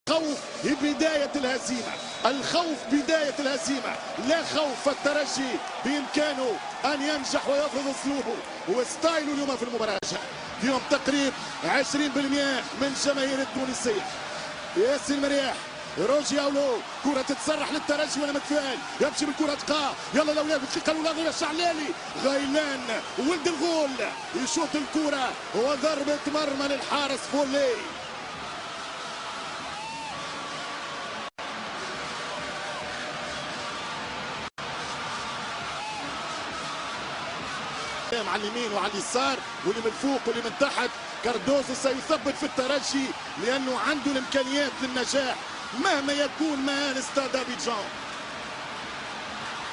الخوف بداية الهزيمة، الخوف بداية الهزيمة، لا خوف. الترجي بإمكانه أن ينجح ويفرض أسلوبه وستايله اليوم في المباراة. فيهم تقريب 20% من جماهير التونسية. ياسين مرياح، روجي أولو، كرة تتسرح للترجي ولا متفائل، يمشي بالكرة تقع، يلا الأولاد الدقيقة الأولى الشعلالي، غيلان ولد الغول يشوط الكرة وضربة مرمى للحارس فولي. على اليمين وعلى اليسار واللي من فوق واللي من تحت. كاردوسو سيثبت في الترجي لأنه عنده الإمكانيات للنجاح مهما يكون مهان استاد أبيجان.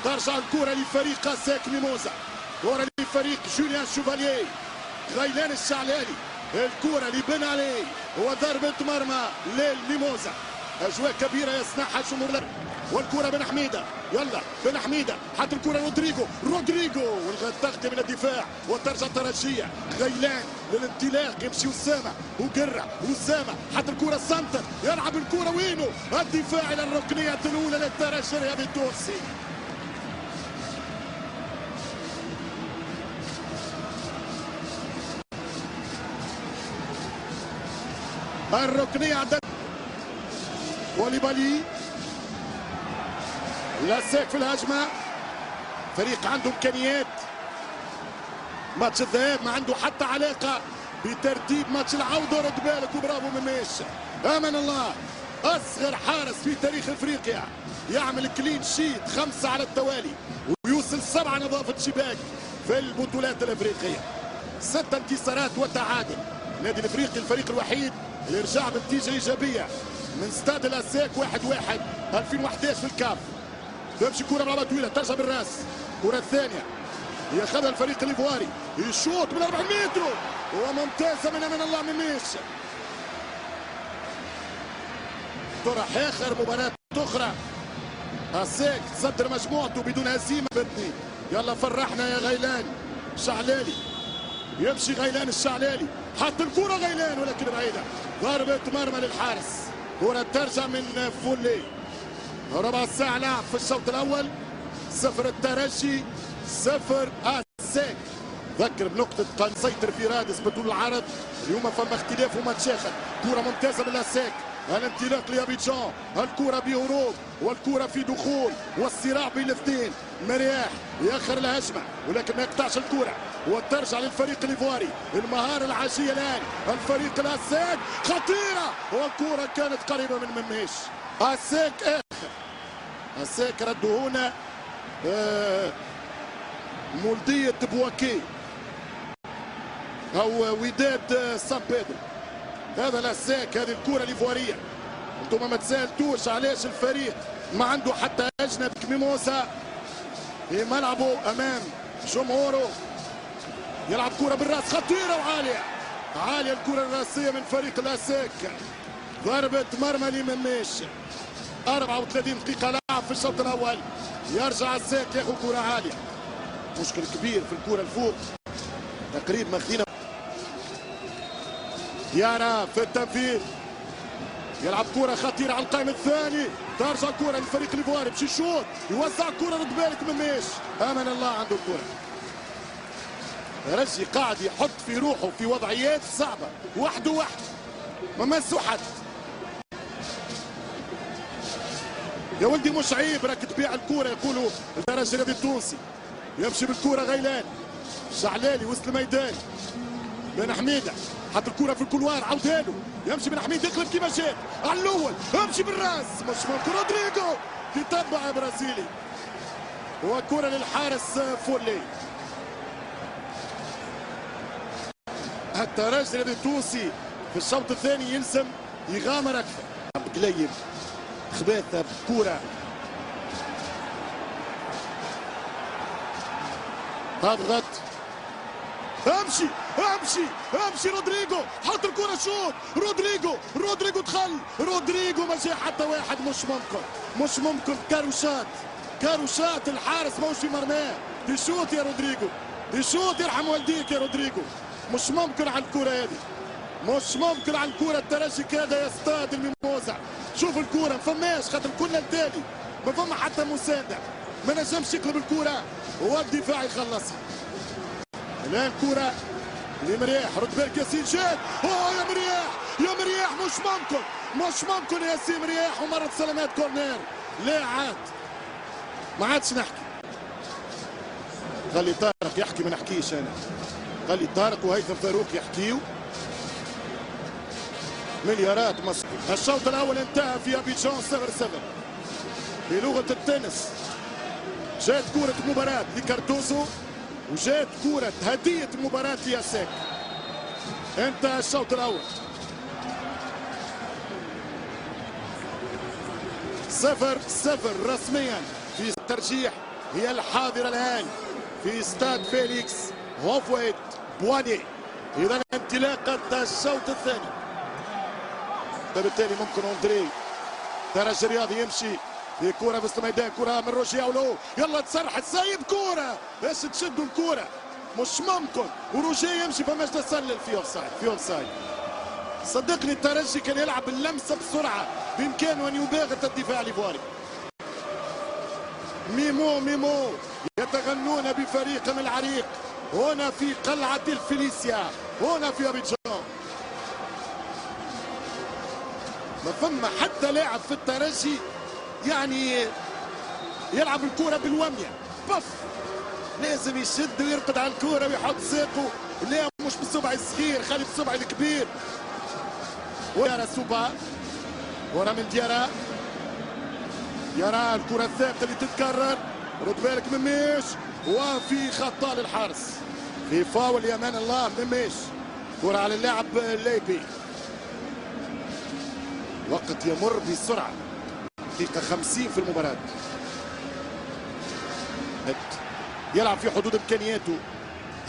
ترجع الكرة لفريق ساك ميموزا، كرة لفريق جوليان شوفالييه، غيلان الشعلالي، الكرة لبن علي وضربة مرمى للميموزا. أجواء كبيرة يصنعها الجمهور، والكرة بن حميدة، يلا بن حميدة حط الكرة رودريجو والغى التغطية من الدفاع وترجع الترجية. غيلان للانطلاق يمشي أسامة حط الكرة سنتر، يلعب الكرة وينه الدفاع إلى الركنية الأولى للترجي الرياضي التونسي. الركنية عند كوليبالي، لاساك في الهجمة. فريق عنده إمكانيات. ماتش الذهاب ما عنده حتى علاقة بترتيب ماتش العودة. رد بالك وبرافو مماش. أمان الله أصغر حارس في تاريخ إفريقيا يعمل كلين شيت 5 على التوالي ويوصل 7 نظافة شباك في البطولات الإفريقية. 6 انتصارات وتعادل. النادي الإفريقي الفريق الوحيد اللي رجع بنتيجة إيجابية من استاد الأساك 1-1 2011 في الكاف. تمشي كرة بلعبة طويلة، ترجع بالراس، الكرة الثانية ياخذها الفريق الإيفواري، يشوط من 40 متر وممتازة من الله مميش. طرح آخر مباراة أخرى، أساك تصدر مجموعته بدون هزيمة. بدني يلا فرحنا يا غيلان شعلالي، يمشي غيلان الشعلالي، حط الكرة غيلان ولكن بعيدة، ضربة مرمى للحارس. كرة ترجع من فولي. ربع ساعة لعب في الشوط الأول، 0 الترجي 0 أساك. ذكر بنقطة كان سيطر في رادس بطول العرض، اليوم فما اختلاف وما تشاخد. كرة ممتازة من أساك، الانطلاق لأبيجان، الكرة بهروب والكرة في دخول والصراع بين الاثنين. مرياح ياخر الهجمة ولكن ما يقطعش الكرة وترجع للفريق الإيفواري. المهارة العاجية الآن الفريق الأساك، خطيرة والكرة كانت قريبة من مميش. أساك آخر، أساك ردوا هنا مولدية بواكي أو وداد سان بيدرو. هذا الأساك، هذه الكرة الإيفوارية. انتم ما تسالتوش علاش الفريق ما عنده حتى أجنبي ميموسا في ملعبه أمام جمهوره. يلعب كرة بالراس خطيرة وعالية، عالية الكرة الراسية من فريق الأساك. ضربة مرمى لمميش. 34 دقيقة لعب في الشوط الأول. يرجع الساك ياخذ كرة عالية. مشكل كبير في الكرة الفوق، تقريب ماخذينها. يارا في التنفيذ، يلعب كرة خطيرة على القائم الثاني، ترجع الكرة للفريق الإيفواري باش يشوط، يوزع الكرة. رد بالك مميش، أمان الله عنده الكرة. رجي قاعد يحط في روحه في وضعيات صعبة، وحده ما مسوا حد. يا ولدي مش عيب راك تبيع الكرة، يقولوا الترجي الرياضي التونسي. يمشي بالكرة غيلان شعلالي وسط الميدان. بن حميدة حط الكرة في الكولوار، عاودها له، يمشي بن حميد يقلب كيما جات على الأول، امشي بالراس مش ممكن. رودريجو يتبع برازيلي وكرة للحارس فولي. الترجي الرياضي التونسي في الشوط الثاني يلزم يغامر أكثر. بقليب خباثة بكرة اضغط، امشي رودريجو حط الكرة شوط. رودريجو دخل، رودريجو ما جاء حتى واحد. مش ممكن كاروشات الحارس ماهوش في مرماه. تشوط يا رودريجو، تشوط يرحم والديك يا رودريجو. مش ممكن على الكرة هذه. مش ممكن على الكرة الترجي كذا يصطاد الميموزا. شوف الكرة ما فماش خاطر كنا التالي ما فما حتى مساندة، ما نجمش يقلب الكرة والدفاع يخلصها. الآن كرة لمرياح، رد بالك ياسين جاد، يا مرياح يا مرياح مش ممكن ياسين مرياح ومرت سلامات كورنير. لا عاد ما عادش نحكي، خلي طارق يحكي ما نحكيش انا، خلي طارق وهيثم فاروق يحكيوا. مليارات مصر. الشوط الاول انتهى في ابيجان 0-0 بلغه التنس. جات كرة مباراة لكارتوزو وجات كرة هدية مباراة لياساك. انتهى الشوط الاول 0-0 رسميا. في الترجيح هي الحاضرة الآن في استاد فيليكس هوفويت بواني. إذا انطلاقة الشوط الثاني، فبالتالي ممكن أندري الترجي الرياضي يمشي في كرة في وسط الميدان، كرة من روجياولو، يلا تسرحت سايب كرة، ايش تشدوا الكرة مش ممكن، وروجيه يمشي فماش تسلل في اوفسايد. صدقني الترجي كان يلعب اللمسة بسرعة، بإمكانه أن يباغت الدفاع الإيفواري. ميمو يتغنون بفريقهم العريق هنا في قلعة الفيليسيا، هنا في أبيجان. ما فما حتى لاعب في الترجي يعني يلعب الكرة بالومية، بف لازم يشد ويرقد على الكرة ويحط ساقه، لا مش بالصبع الصغير، خلي بالصبع الكبير. ويرى سوبا ورا من ديارا، يرى الكرة الثابتة اللي تتكرر، رد بالك مميش وفي خطأ للحارس، في فاول يا مان الله مميش. كرة على اللاعب ليبي، وقت يمر بسرعة، دقيقة 50 في المباراة. يلعب في حدود إمكانياته،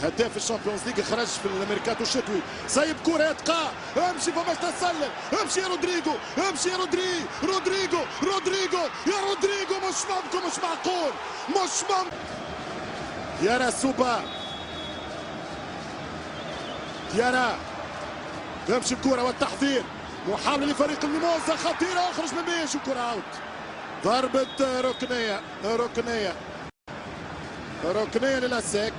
هداف الشامبيونز ليج، خرج في الميركاتو الشتوي، سايب كرة يتقى، امشي فماش تسلل، امشي يا رودريجو، امشي يا رودريجو يا رودريجو، مش ممكن، مش معقول، مش ممكن. يارا سوبا، يارا تمشي الكرة والتحضير، محاولة لفريق الميموزا خطيرة، اخرج من بيش وكرة اوت. ضربة ركنية للاساك،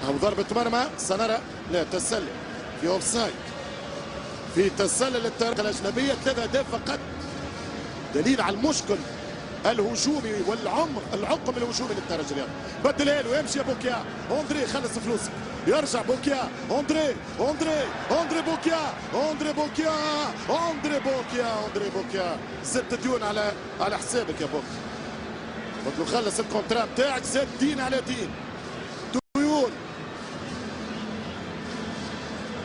أو ضربة مرمى سنرى. لا تسلل في أوفسايد، في تسلل الطريقة الأجنبية، 3 أهداف فقط، دليل على المشكل الهجومي العقم الهجومي للترجي الرياضي. بدل له يمشي بوكيا، أندري خلص فلوسك، يرجع بوكيا، أندري بوكيا، 6 ديون على حسابك يا بوك، قلت له خلص الكونترا بتاعك، زاد دين على دين.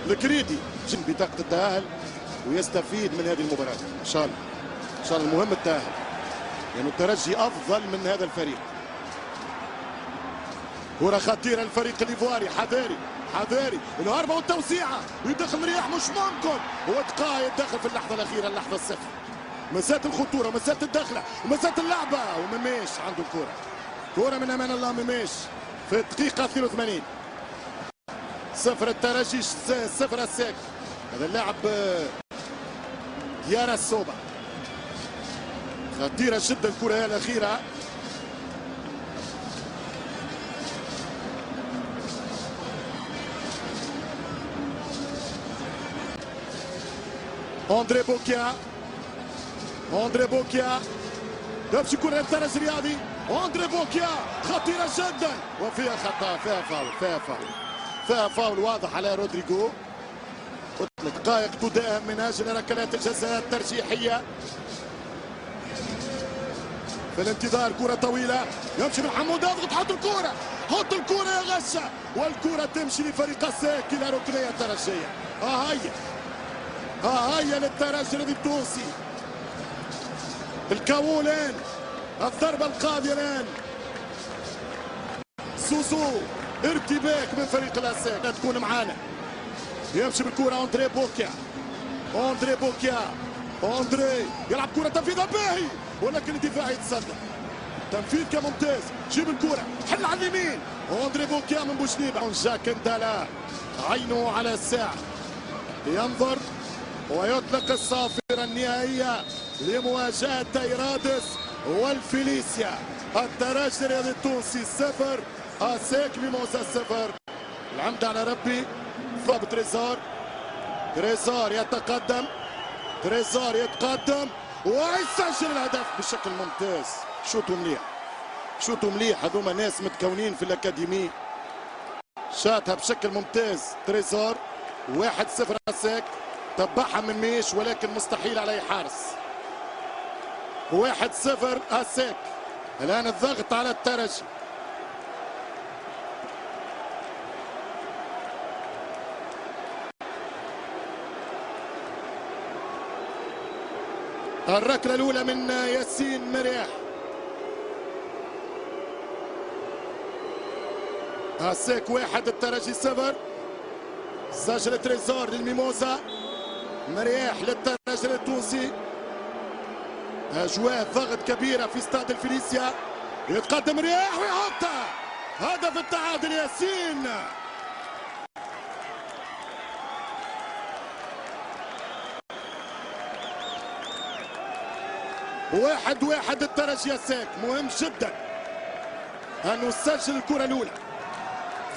الكريدي بطاقة التأهل ويستفيد من هذه المباراة إن شاء الله المهم التأهل، لأن الترجي أفضل من هذا الفريق. كرة خطيرة الفريق الإيفواري، حذاري الهربة والتوسيعة، ويدخل مرياح مش ممكن، وتقاه يتدخل في اللحظة الأخيرة، اللحظة الصفر، مسات الخطورة، مسات الدخلة، ومسات اللعبة، ومميش عنده كرة من أمان الله مميش في الدقيقة 82. 0 الترجي 0 الساك. هذا اللاعب يارا السوبا، خطيرة جدا الكرة الأخيرة. أندري بوكيا تمشي كرة الترجي الرياضي، أندري بوكيا خطيرة جدا، وفيها خطأ، فيها فاول واضح على رودريجو. قلت لك دقائق تداهم من اجل ركلات الجزاء الترجيحيه. في الانتظار كره طويله، يمشي محمود يضغط، حط الكره يا غشه، والكره تمشي لفريق الساك الى ركنيه الترجيه. هيا للترجي الذي التونسي، الكاو الان، الضربه القاضيه الان، سوسو، ارتباك من فريق الاساك. تكون معانا، يمشي بالكرة أندري بوكيا يلعب كرة تنفيذها باهي، ولكن الدفاع يتصدى. تنفيذ كان ممتاز. جيب الكرة حل على اليمين. اندري بوكيا من بوشنيبة. جاك اندالا عينه على الساعة ينظر ويطلق الصافرة النهائية لمواجهة تايرادس والفيليسيا. الترجي الرياضي التونسي 0 أسيك ميموزا 0. العمد على ربي ضرب تريزار. تريزار يتقدم. تريزار يتقدم ويسجل الهدف بشكل ممتاز. شوطوا مليح شوطوا مليح. هذوما ناس متكونين في الأكاديمية. شاتها بشكل ممتاز تريزار. 1-0 أسيك. تبعها من ميش ولكن مستحيل على أي حارس. 1-0 أسيك. الآن الضغط على الترجي. الركلة الأولى من ياسين مرياح. أسيك 1 الترجي 0. سجل تريزور للميموزا. مرياح للترجي التونسي. أجواء ضغط كبيرة في استاد الفيليسيا. يتقدم مرياح ويحطها. هدف التعادل ياسين. 1-1 الترجي أسيك. مهم جدا أن نسجل الكرة الأولى.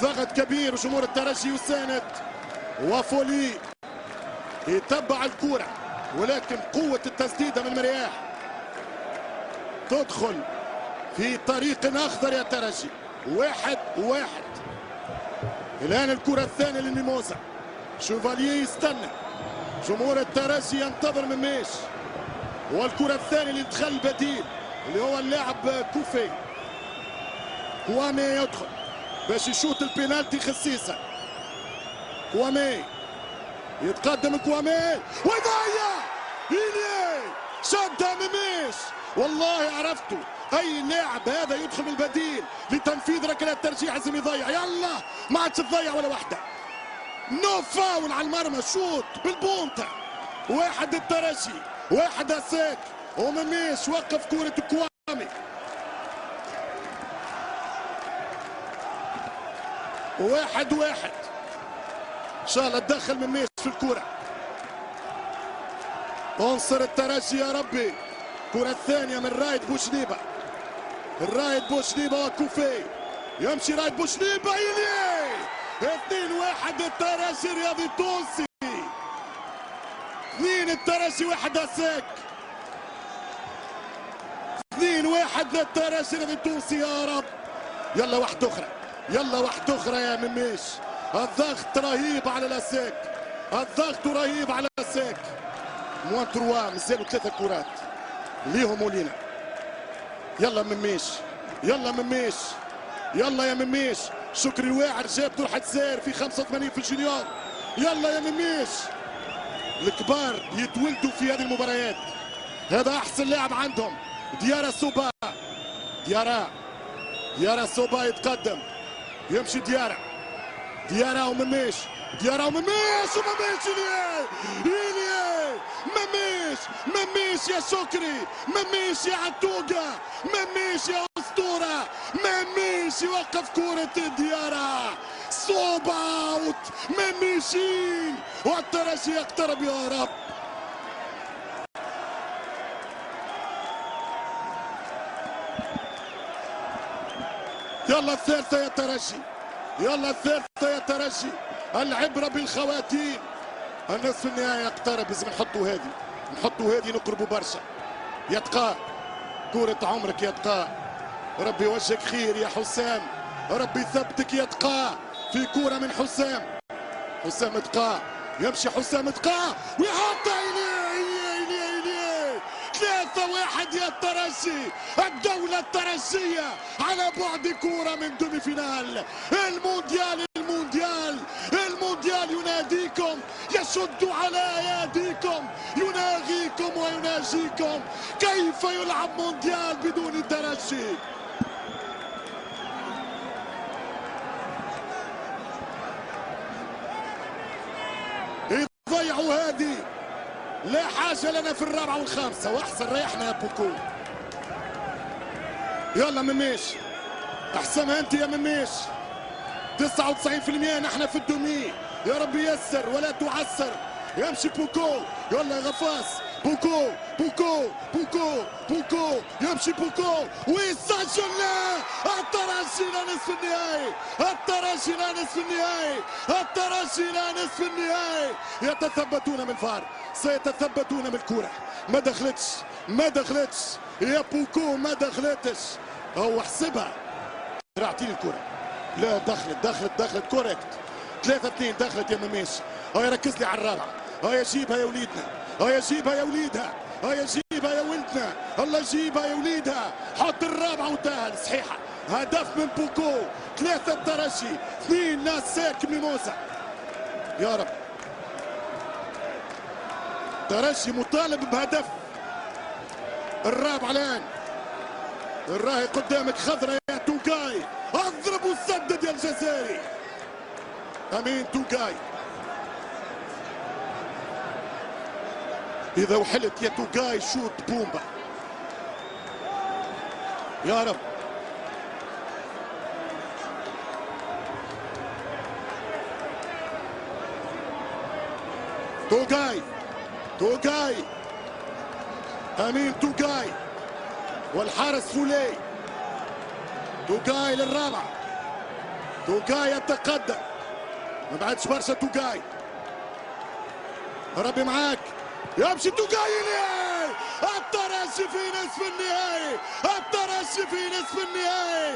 ضغط كبير جمهور الترجي يساند وفولي يتبع الكرة ولكن قوة التسديدة من مرياح تدخل في طريق أخضر يا ترجي. 1-1. الآن الكرة الثانية للميموزا. شوفاليي يستنى. جمهور الترجي ينتظر من ميش. والكرة الثانية اللي دخل بديل اللي هو اللاعب كوفي. كوامي يدخل باش يشوط البينالتي خسيسة. كوامي يتقدم. كوامي ويضيع. إيلي شدها مميش. والله عرفته اي لاعب هذا يدخل بالبديل لتنفيذ ركلات ترجيح لازم يضيع. يلا ما عادش تضيع ولا واحدة. نو فاول على المرمى. شوط بالبونتا. 1 الترجي 1 أسيك. ومميش وقف كرة كوامي. 1-1. ان شاء الله تدخل مميش في الكرة. انصر الترجي يا ربي. الكرة الثانية من رايد بوشنيبة. الرايد بوشنيبة وكوفي. يمشي رايد بوشنيبة. 2-1 الترجي الرياضي التونسي. 2 الترجي 1 أسيك. 2-1 للترجي الرياضي التونسي يا رب. يلا واحدة أخرى. يلا واحدة أخرى يا مميش. الضغط رهيب على الأسيك. الضغط رهيب على الأسيك. موان 3 مازالوا 3 كرات ليهم ولينا. يلا مميش. يلا مميش. يلا يا مميش. شكري الواعر جاب طرحة زير في 85 في الجونيور. يلا يا مميش. الكبار يتولدوا في هذه المباريات. هذا أحسن لاعب عندهم. ديارا سوبا. ديارا سوبا يتقدم. يمشي ديارا. ديارا ومميش. ديارا ومميش. ومميش مميش يا شكري. مميش يا عتوقة. مميش يا أسطورة. مميش يوقف كرة ديارا. صوب اوت. مميشين والترجي يقترب يا رب. يلا الثالثة يا ترجي. يلا الثالثة يا ترجي. العبرة بالخواتيم. النصف النهائي يقترب. لازم نحطوا هذه نقربوا برشا. يتقى كرة عمرك يتقى. ربي يوجهك خير يا حسام. ربي يثبتك يتقى في كرة من حسام تقى. يمشي حسام تقى ويحطها. 3-1 يا الترجي. الدولة الترجية على بعد كرة من دومي فينال. المونديال يناديكم. يشد على اياديكم. يناغيكم ويناجيكم. كيف يلعب مونديال بدون ترجي؟ يضيعوا هذه. لا حاجة لنا في الرابعة والخامسة. واحسن ريحنا يا بوكو. يلا مميش احسنها انت يا مميش. 99% نحن في الدومي. يا رب يسر ولا تعسر. يمشي بوكو. يلا يا غفاص. بوكو بوكو بوكو بوكو يمشي بوكو ويسجل. الترجي الى نصف النهائي. الترجي الى نصف النهائي. الترجي الى نصف النهائي. يتثبتون من الفار. سيتثبتون من الكرة. ما دخلتش ما دخلتش يا بوكو ما دخلتش. هو حسبها. اعطيني الكرة. لا دخلت كوريكت. 3-2 دخلت يا مميش. هاي ركز لي على الرابعة. هاي جيبها يا وليدنا. هاي جيبها يا وليدها. هاي جيبها يا ولدنا. الله جيبها يا وليدها. حط الرابعة وتاهل صحيحة. هدف من بوكو. 3 الترجي 2 ناساك ميموزا. يا رب. الترجي مطالب بهدف. الرابعة الآن. الراهي قدامك خضرة يا توقاي. اضرب وسدد يا الجزائري. امين توقاي. اذا وحلت يا توقاي شوط بومبا. يا رب. توقاي امين توقاي والحارس فولي. توقاي للرابعة. توقاي يتقدم. ما بعدش برشا توقاي. ربي معاك. يمشي توقاي نهائي. الترجي في نصف النهائي. الترجي في نصف النهائي.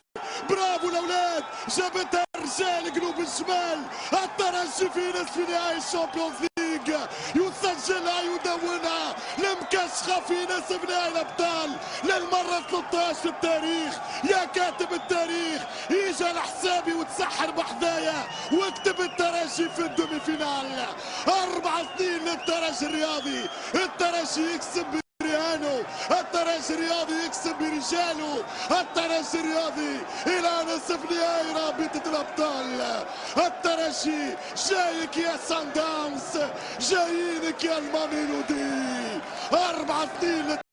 برافو الاولاد. جابتها رجال قلوب الشمال. الترجي في نصف نهائي الشامبيونز ليج. يسجلها يدونها المكشخة في نصف نهائي الابطال للمرة 13 في التاريخ. يا كاتب التاريخ يجي على حسابي وتسحر بحذايا واكتب الترجي في الدومي فينال. 4-2 للترجي الرياضي. الترجي يكسب برهانه. الترجي الرياضي يكسب برجاله. الترجي الرياضي الى نصف نهائي رابطة الابطال. الترجي جايك يا سان داونز. جايينك يا الماميلودي. 4-2